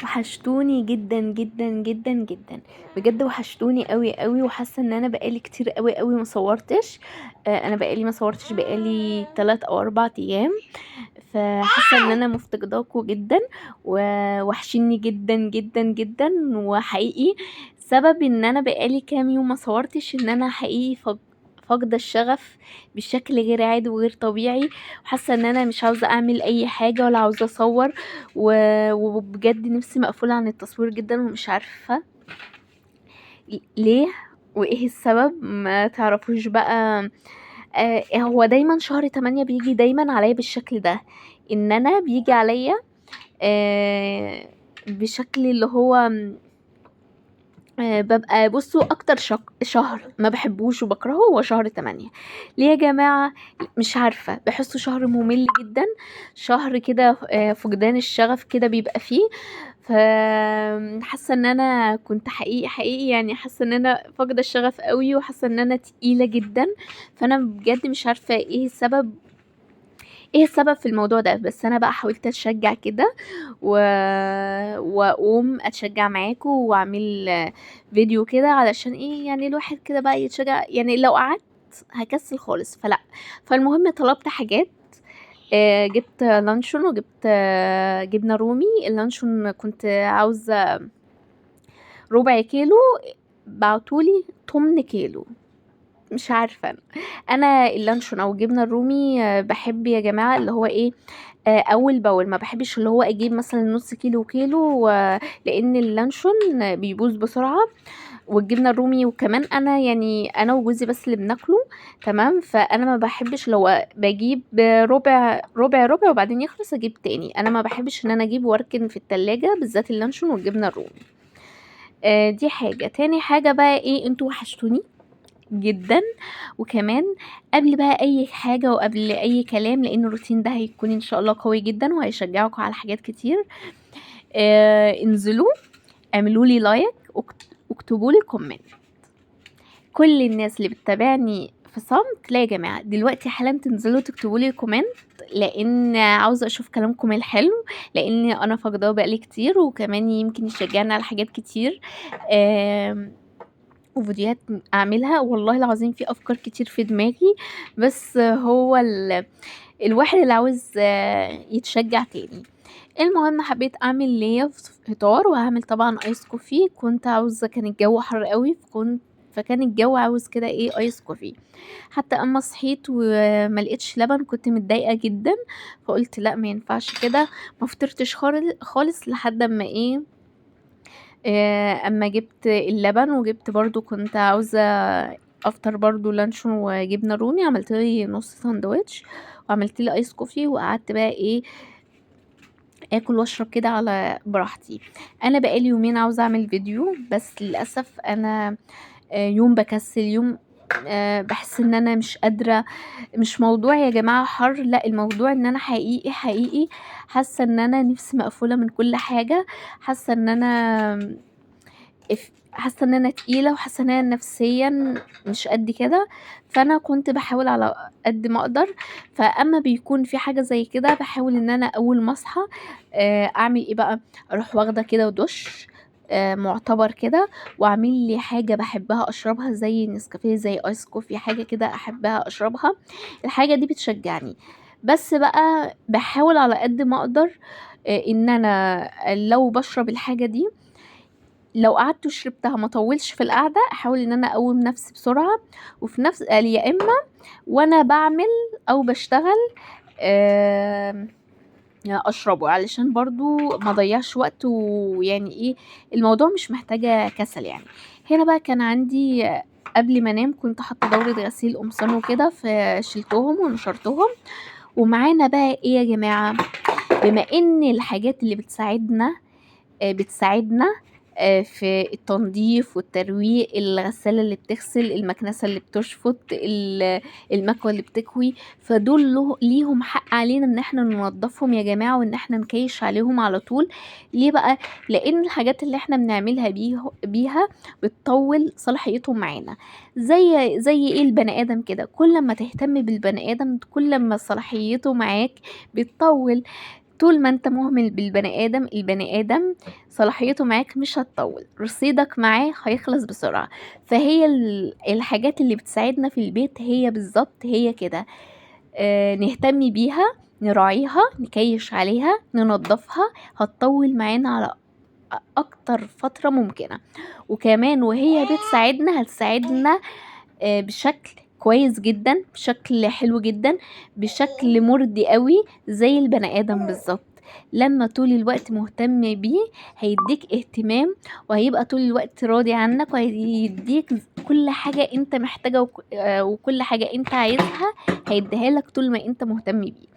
وحشتوني جدا جدا جدا جدا. بجد وحشتوني قوي قوي، وحاسه ان انا بقالي كتير قوي قوي ما صورتش. انا بقالي ما صورتش بقالي 3 او 4 ايام. فحاسه ان انا مفتقداكوا جدا، ووحشيني جدا جدا جدا. وحقيقي سبب ان انا بقالي كام يوم ما صورتش ان انا حقيقي فاقده الشغف بشكل غير عادي وغير طبيعي. وحاسه ان انا مش عاوزه اعمل اي حاجه ولا عاوزه اصور. وبجد نفسي مقفولة عن التصوير جدا، ومش عارفة ليه وايه السبب. ما تعرفوش بقى. هو دايما شهر 8 بيجي دايما عليا بالشكل ده، ان انا بيجي عليا بشكل اللي هو ببقى بصوا اكتر شهر ما بحبوش وبكرهه هو شهر 8. ليه يا جماعة؟ مش عارفة، بحسه شهر ممل جدا. شهر كده فقدان الشغف كده بيبقى فيه. فحاسه ان انا كنت حقيقي يعني حاسه ان انا فاقده الشغف قوي، وحاسه ان انا تقيله جدا. فانا بجد مش عارفه ايه السبب في الموضوع ده. بس انا بقى حاولت اتشجع كده و... واقوم اتشجع معاكم واعمل فيديو كده، علشان ايه يعني الواحد كده بقى يتشجع. يعني لو قعدت هكسل خالص، فلا. فالمهم طلبت حاجات. جبت لانشون، وجبت جبنة رومي. اللانشون كنت عاوزة ربع كيلو، بعتولي 8 كيلو. مش عارفة. انا اللانشون او الجبنة الرومي بحب يا جماعة اللي هو ايه، اول باول. ما بحبش اللي هو اجيب مثلا نص كيلو وكيلو، لان اللانشون بيبوظ بسرعة. والجبنه الرومي وكمان انا يعني انا وجوزي بس اللي بناكله. تمام. فانا ما بحبش لو بجيب ربع ربع ربع وبعدين يخلص اجيب تاني. انا ما بحبش ان انا اجيب واركن في التلاجة، بالذات اللانشون والجبنه الرومي. دي حاجه. تاني حاجه بقى ايه، انتوا وحشتوني جدا. وكمان قبل بقى اي حاجه وقبل اي كلام، لان الروتين ده هيكون ان شاء الله قوي جدا وهيشجعكم على حاجات كتير. انزلوا اعملوا لي لايك، واكتبوا لي كومنت. كل الناس اللي بتتابعني في صمت، لا يا جماعه دلوقتي حالا تنزلوا تكتبوا لي كومنت، لان عاوزه اشوف كلامكم الحلو. لان انا فاقداه بقالي كتير، وكمان يمكن يشجعني على حاجات كتير. وفيديوهات اعملها. والله العظيم في افكار كتير في دماغي، بس هو الواحد اللي عاوز يتشجع تاني. المهم حبيت اعمل ليا فطار، وهعمل طبعا ايس كوفي. كنت عاوزه، كان الجو حر قوي، فكان الجو عاوز كده ايه ايس كوفي. حتى اما صحيت وما لقيتش لبن كنت متضايقه جدا. فقلت لا، ما ينفعش كده. ما فطرتش خالص لحد اما ايه، اما جبت اللبن. وجبت برضو كنت عاوزه افطر برضو لانشون وجبنه رومي. عملت لي نص ساندوتش وعملت لي ايس كوفي، وقعدت بقى ايه اكل واشرب كده على براحتي. انا بقالي يومين عاوزه اعمل فيديو، بس للاسف انا يوم بكسل، يوم بحس ان انا مش قادره. مش موضوع يا جماعه حر، لا، الموضوع ان انا حقيقي حاسه ان انا نفسي مقفوله من كل حاجه. حاسه ان انا حاسه ان انا تقيله، وحاسه ان انا نفسيا مش قد كده. فانا كنت بحاول على قد ما اقدر. فاما بيكون في حاجه زي كده بحاول ان انا اول ما اصحى اعمل ايه بقى، اروح واخده كده ودش معتبر كده، واعمل لي حاجه بحبها اشربها زي نسكافيه، زي ايس كوفي، حاجه كده احبها اشربها. الحاجه دي بتشجعني. بس بقى بحاول على قد ما اقدر ان انا لو بشرب الحاجه دي، لو قعدت وشربتها ما طولش في القعده، احاول ان انا اقوم نفسي بسرعه. وفي نفس يا اما وانا بعمل او بشتغل اشربه، علشان برضو ما ضيعش وقت. ويعني ايه، الموضوع مش محتاجه كسل يعني. هنا بقى كان عندي قبل ما انام كنت حاطه دوره غسيل قمصان وكده، فشلتهم ونشرتهم. ومعانا بقى ايه يا جماعه، بما ان الحاجات اللي بتساعدنا في التنظيف والترويق، الغسالة اللي بتغسل، المكنسة اللي بتشفط، المكوة اللي بتكوي، فدول ليهم حق علينا ان احنا ننظفهم يا جماعة، وان احنا نكيش عليهم على طول. ليه بقى؟ لان الحاجات اللي احنا بنعملها بيها بتطول صلاحيتهم معانا. زي ايه البني ادم كده، كل ما تهتم بالبني ادم كل ما صلاحيته معاك بتطول. طول ما انت مهمل بالبني ادم، البني ادم صلاحيته معاك مش هتطول، رصيدك معاه هيخلص بسرعة. فهي الحاجات اللي بتساعدنا في البيت هي بالظبط هي كده، نهتم بيها، نراعيها، نكيش عليها، ننظفها، هتطول معانا على اكتر فترة ممكنة. وكمان وهي بتساعدنا هتساعدنا بشكل كويس جدا، بشكل حلو جدا، بشكل مرضي قوي زي البني ادم بالظبط. لما طول الوقت مهتم بيه هيديك اهتمام، وهيبقى طول الوقت راضي عنك، وهيديك كل حاجة انت محتاجة وكل حاجة انت عايزها هيديها لك طول ما انت مهتم بيه.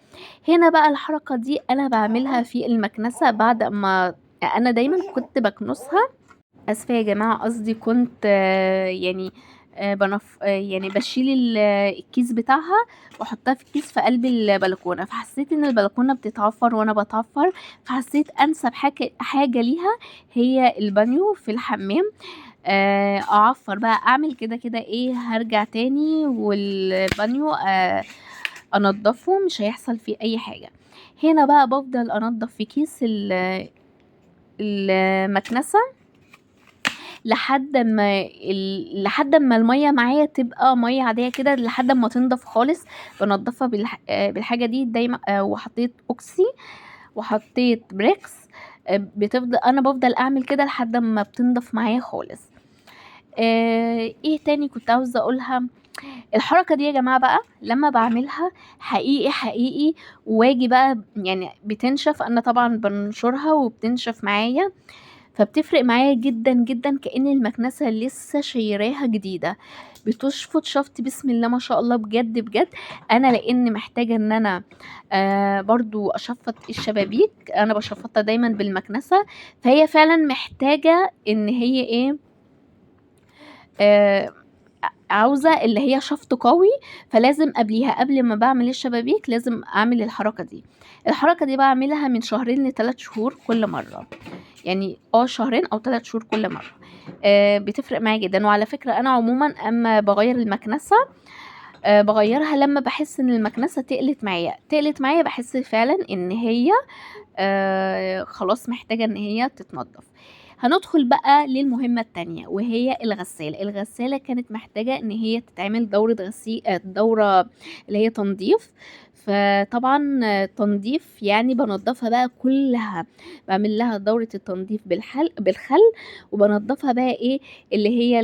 هنا بقى الحركة دي انا بعملها في المكنسة بعد ما انا دايما كنت بكنسها. اسفة يا جماعة، قصدي كنت يعني يعني بشيل الكيس بتاعها واحطها في الكيس في قلب البلكونة. فحسيت ان البلكونة بتتعفر وانا بتعفر، فحسيت انسب حاجة ليها هي البانيو في الحمام. اعفر بقى، اعمل كده كده ايه، هرجع تاني والبانيو انضفه، مش هيحصل فيه اي حاجة. هنا بقى بفضل انضف في كيس المكنسة لحد ما الميه معايا تبقى ميه عاديه كده، لحد ما تنضف خالص. بنضفها بالحاجه دي دايما. وحطيت اوكسي وحطيت بريكس. انا بفضل اعمل كده لحد ما بتنضف معايا خالص. ايه تاني كنت عاوزه اقولها؟ الحركه دي يا جماعه بقى لما بعملها حقيقي حقيقي، واجي بقى يعني بتنشف، انا طبعا بنشرها وبتنشف معايا، فبتفرق معايا جدا جدا، كأن المكنسة لسه شايراها جديدة، بتشفط شفط بسم الله ما شاء الله، بجد بجد. انا لان محتاجة ان انا برضو اشفط الشبابيك، انا بشفطها دايما بالمكنسة، فهي فعلا محتاجة ان هي ايه، آه عاوزة اللي هي شفط قوي. فلازم قبل ما بعمل الشبابيك لازم اعمل الحركة دي. الحركة دي بعملها من 2 ل3 شهور كل مرة، يعني 2 أو 3 شهور كل مرة. بتفرق معايا جدا. وعلى فكرة انا عموما اما بغير المكنسة بغيرها لما بحس ان المكنسة تقلت معايا، بحس فعلا ان هي خلاص محتاجة ان هي تتنضف. هندخل بقى للمهمة التانية وهي الغسالة كانت محتاجة ان هي تتعمل دورة اللي هي تنظيف. فطبعا تنظيف يعني بنضفها بقى كلها، بعمل لها دورة التنظيف بالخل، وبنضفها بقى ايه اللي هي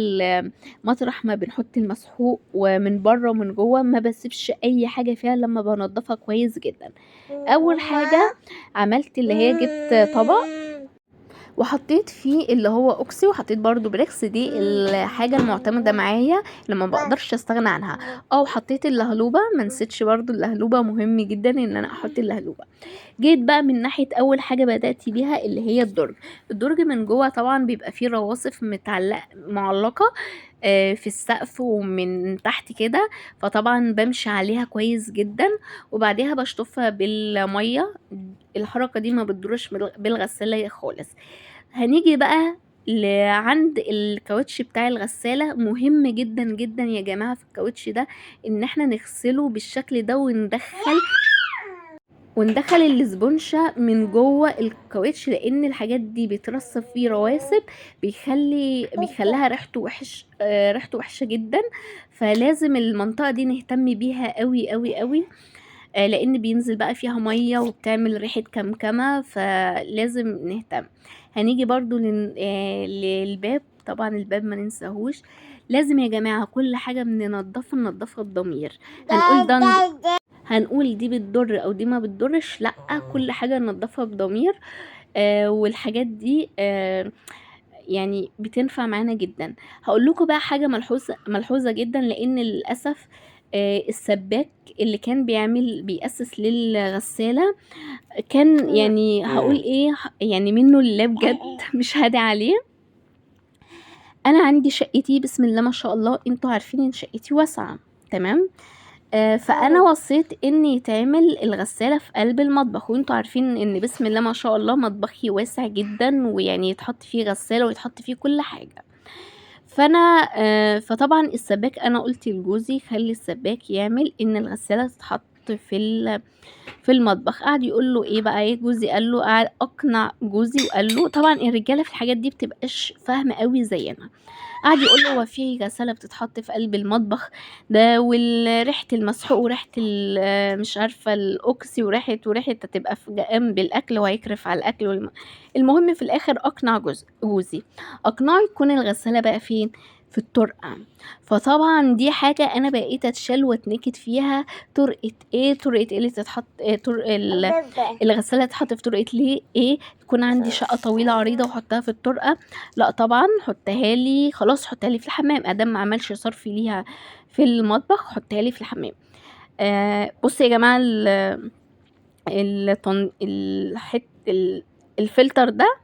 مطرح ما بنحط المسحوق، ومن بره ومن جوه، ما بسيبش اي حاجة فيها لما بنضفها كويس جدا. اول حاجة عملت اللي هي جبت طبق وحطيت فيه اللي هو اوكسي، وحطيت برضو بريكس، دي الحاجة المعتمدة معايا لما بقدرش استغنى عنها. حطيت اللهلوبة، ما نسيتش برضو اللهلوبة، مهم جدا ان انا احط اللهلوبة. جيت بقى من ناحية اول حاجة بدأت بيها اللي هي الدرج من جوه طبعا بيبقى فيه رواسف معلقة في السقف ومن تحت كده، فطبعا بمشي عليها كويس جدا، وبعدها بشطفها بالمية. الحركة دي ما بتدورش بالغسالة خالص. هنيجي بقى عند الكاوتش بتاع الغسالة، مهم جدا جدا يا جماعة في الكاوتش ده ان احنا نغسله بالشكل ده، وندخل الاسبونشة من جوه الكاوتش، لان الحاجات دي بيترسب فيه رواسب، بيخليها ريحته وحشة جدا. فلازم المنطقة دي نهتم بيها قوي قوي قوي، لان بينزل بقى فيها مية وبتعمل ريحة كمكمة، فلازم نهتم. هنيجي برضو للباب. طبعا الباب ما ننساهوش، لازم يا جماعة كل حاجة ننضفها بضمير. هنقول دي بتضر او دي ما بتضرش، لا، كل حاجة ننضفها بضمير. والحاجات دي يعني بتنفع معانا جدا. هقول لكم بقى حاجة ملحوظة جدا، لان للأسف السباك اللي كان بيأسس للغسالة كان يعني هقول ايه، يعني منه لله بجد مش هادي عليه. انا عندي شقتي بسم الله ما شاء الله، انتوا عارفين ان شقتي واسعة، تمام. فانا وصيت ان يتعمل الغسالة في قلب المطبخ، وانتوا عارفين ان بسم الله ما شاء الله مطبخي واسع جدا، ويعني يتحط فيه غسالة ويتحط فيه كل حاجة. فانا فطبعا السباك انا قلت لجوزي خلي السباك يعمل ان الغسالة تتحط تتحط في المطبخ. قعد يقول له ايه بقى، ايه جوزي قال له، قعد اقنع جوزي وقال له، طبعا الرجاله في الحاجات دي بتبقاش فاهمه قوي زينا. قعد يقول له هو في غسالة بتتحط في قلب المطبخ ده، وريحة المسحوق وريحة مش عارفة الأوكسي وريحة هتبقى في جنب الأكل وهيكرف على الأكل المهم في الآخر أقنع جوزي أقنعه يكون الغسالة بقى فين، في الطرقة. فطبعا دي حاجة أنا بقيت أتشال واتنكد فيها. طرقة ايه اللي تتحط، طرق الغسالة تتحط في طرقة ليه، ايه يكون عندي شقة طويلة عريضة وحطها في الطرقة؟ لا طبعا، حطها لي خلاص، حطها لي في الحمام ادام ما عملش صرف ليها في المطبخ، حطها لي في الحمام. بصوا يا جماعه، الفلتر ده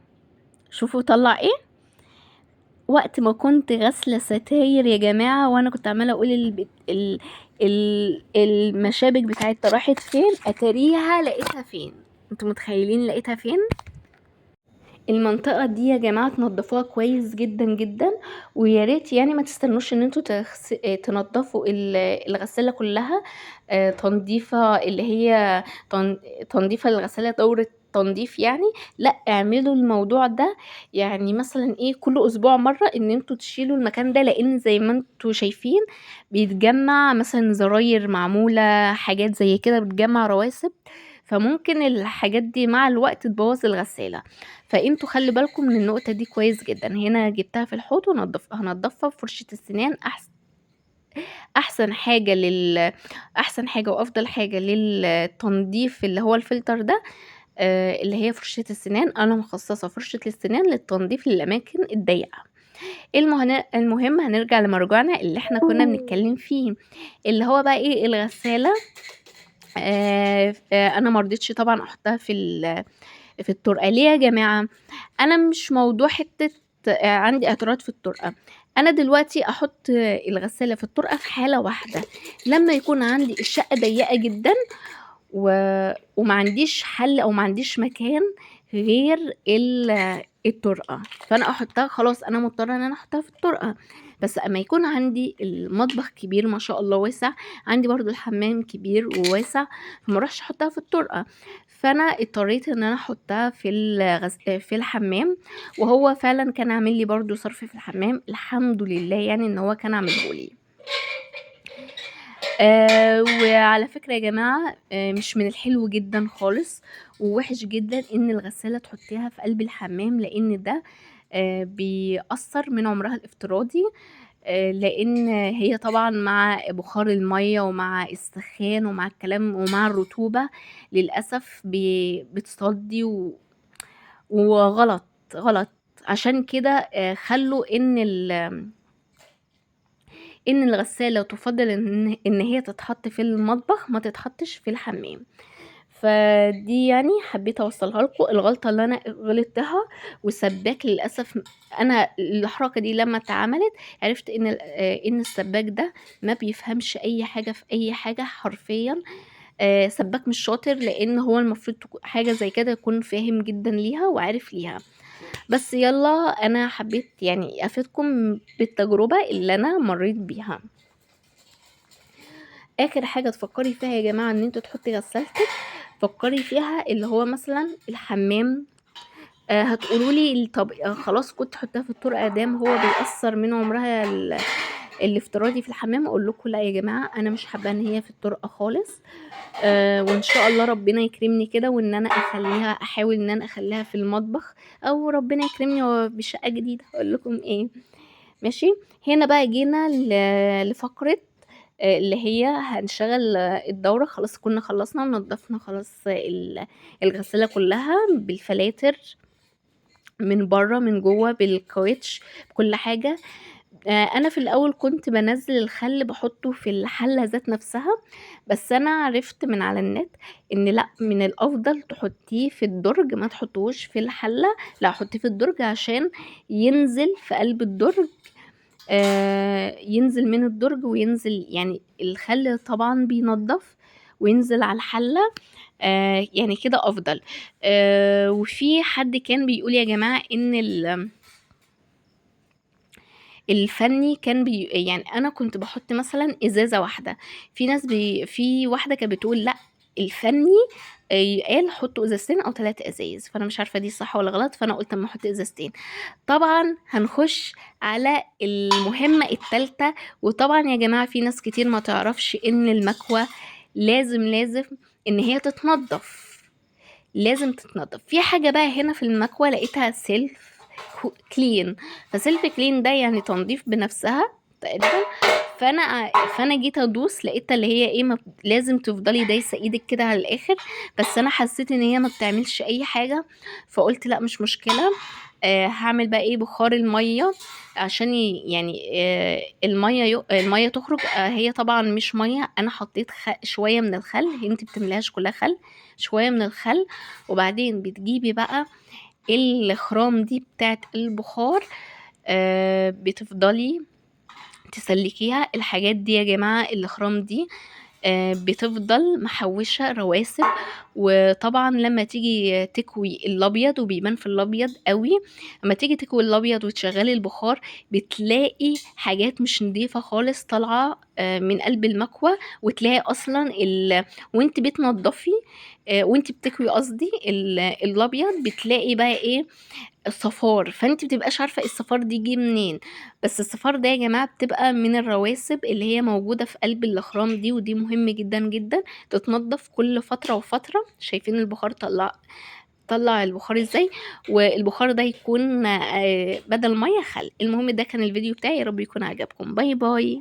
شوفوا طلع ايه. وقت ما كنت غاسله ستاير يا جماعه، وانا كنت عماله اقول المشابك بتاعتها راحت فين، اتاريها لقيتها فين. انتوا متخيلين لقيتها فين؟ المنطقة دي يا جماعة تنضفوها كويس جدا جدا، ويا ريت يعني ما تستنوش ان انتوا تنضفوا الغسالة كلها. تنظيفة اللي هي تنظيفة الغسالة، دورة تنظيف يعني. لا، اعملوا الموضوع ده يعني مثلا ايه، كل اسبوع مرة ان انتوا تشيلوا المكان ده، لان زي ما انتوا شايفين بيتجمع مثلا زراير معمولة، حاجات زي كده بتجمع رواسب، فممكن الحاجات دي مع الوقت تبوظ الغسالة. فانتوا خلي بالكم من النقطة دي كويس جدا. هنا جبتها في الحوض هنضفها بفرشة السنان. احسن حاجة احسن حاجة وافضل حاجة للتنظيف اللي هو الفلتر ده، اللي هي فرشة السنان. انا مخصصة فرشة السنان للتنظيف للاماكن الضيقة. المهم هنرجع لمرجعنا اللي احنا كنا بنتكلم فيه، اللي هو بقى ايه، الغسالة. انا مرضتش طبعا احطها في الطرقة. ليه يا جماعة؟ انا مش موضوع حتة عندي اعتراض في الطرقة. انا دلوقتي احط الغسالة في الطرقة في حالة واحدة، لما يكون عندي الشقة ضيقة جدا وما عنديش حل او ما عنديش مكان غير الطرقة، فانا احطها خلاص، انا مضطرة ان انا احطها في الطرقة. بس اما يكون عندي المطبخ كبير ما شاء الله واسع، عندي برضو الحمام كبير وواسع، فما اروحش احطها في الطرقة. فانا اضطريت ان انا احطها في الحمام. وهو فعلا كان عامل لي برضو صرف في الحمام، الحمد لله يعني ان هو كان عامله لي. وعلى فكرة يا جماعة، مش من الحلو جدا خالص ووحش جدا ان الغسالة تحطيها في قلب الحمام، لان ده بيأثر من عمرها الافتراضي. لان هي طبعا مع بخار المية ومع السخان ومع الكلام ومع الرطوبة للأسف بتصدي وغلط غلط. عشان كده خلوا ان الغسالة تفضل ان هي تتحط في المطبخ، ما تتحطش في الحمام. فدي يعني حبيت اوصلها لكم الغلطة اللي انا غلطتها. والسباك للاسف، انا الحركة دي لما اتعملت عرفت ان السباك ده ما بيفهمش اي حاجة في اي حاجة حرفيا. سباك مش شاطر، لان هو المفروض حاجة زي كده يكون فاهم جدا ليها وعارف ليها. بس يلا، انا حبيت يعني افيدكم بالتجربة اللي انا مريت بيها. اخر حاجة تفكري فيها يا جماعة ان انتوا تحطي غسالتك، فكري فيها اللي هو مثلا الحمام. هتقولوا لي طب خلاص كنت حطها في الطرقة دام هو بيأثر من عمرها الافتراضي في الحمام. اقول لكم لا يا جماعة، انا مش حابة ان هي في الطرقة خالص. وان شاء الله ربنا يكرمني كده وان انا احاول ان انا اخليها في المطبخ، او ربنا يكرمني بشقة جديدة. اقول لكم ايه؟ ماشي. هنا بقى جينا لفقرة اللي هي هنشغل الدورة. خلاص كنا خلصنا ونضفنا خلاص الغسالة كلها بالفلاتر، من بره من جوه بالكاوتش بكل حاجة. انا في الاول كنت بنزل الخل بحطه في الحلة ذات نفسها، بس انا عرفت من على النت ان لا، من الافضل تحطيه في الدرج، ما تحطوش في الحلة، لا حطيه في الدرج عشان ينزل في قلب الدرج. ينزل من الدرج وينزل يعني الخل طبعا بينضف وينزل على الحلة. يعني كده افضل. وفي حد كان بيقول يا جماعة ان الفني كان يعني أنا كنت باحط مثلًا إزازة واحدة، في واحدة كانت بتقول لأ، الفني قال حطّوا إزازتين أو 3 إزايز، فأنا مش عارفة دي صح والّا غلط، فأنا قُلت أمّا أحط إزازتين. طبعًا هنخش على المهمة التالتة، وطبعًا يا جماعة في ناس كتير ما تعرفش إن المكوة لازم إن هي تتنضّف، لازم تتنضّف. في حاجة بقى هنا في المكوة لقيتها self clean، فself clean ده يعني تنضيف بنفسها تقريبًا. فأنا جيت أدوس لقيتها اللي هي إيه، لازم تفضلي دايسة إيدِك كده على الآخر، بس أنا حسيت إن هي ما بتعملش أي حاجة، فقُلت لأ مش مشكلة. هاعمل بقى إيه، بخار المَيّة عشان يعني المَيّة تخرج. هي طبعًا مش مَيّة، أنا حطيت شوية من الخل، هي أنتِ بتمليهاش كلّها خل، شوية من الخل، وبعدين بتجيبي بقى الخرام دي بتاعة البخار، بتفضلي تسلكيها. الحاجات دي يا جماعة الخرام دي بتفضل محوشة رواسب، وطبعا لما تيجي تكوي الابيض، وبيبان في الابيض قوي لما تيجي تكوي الابيض وتشغلي البخار، بتلاقي حاجات مش نظيفة خالص طالعة من قلب المكوى، وتلاقي اصلا وانت بتنضفي وانت بتكوي قصدي الابيض، بتلاقي بقى ايه، الصفار، فانت بتبقاش عارفة الصفار دي جه منين. بس الصفار ده يا جماعة بتبقى من الرواسب اللي هي موجودة في قلب الاخرام دي، ودي مهم جدا جدا تتنضف كل فترة وفترة. شايفين البخار طلع البخار ازاي، والبخار ده يكون بدل مية خل. المهم ده كان الفيديو بتاعي، يا رب يكون عجبكم. باي باي.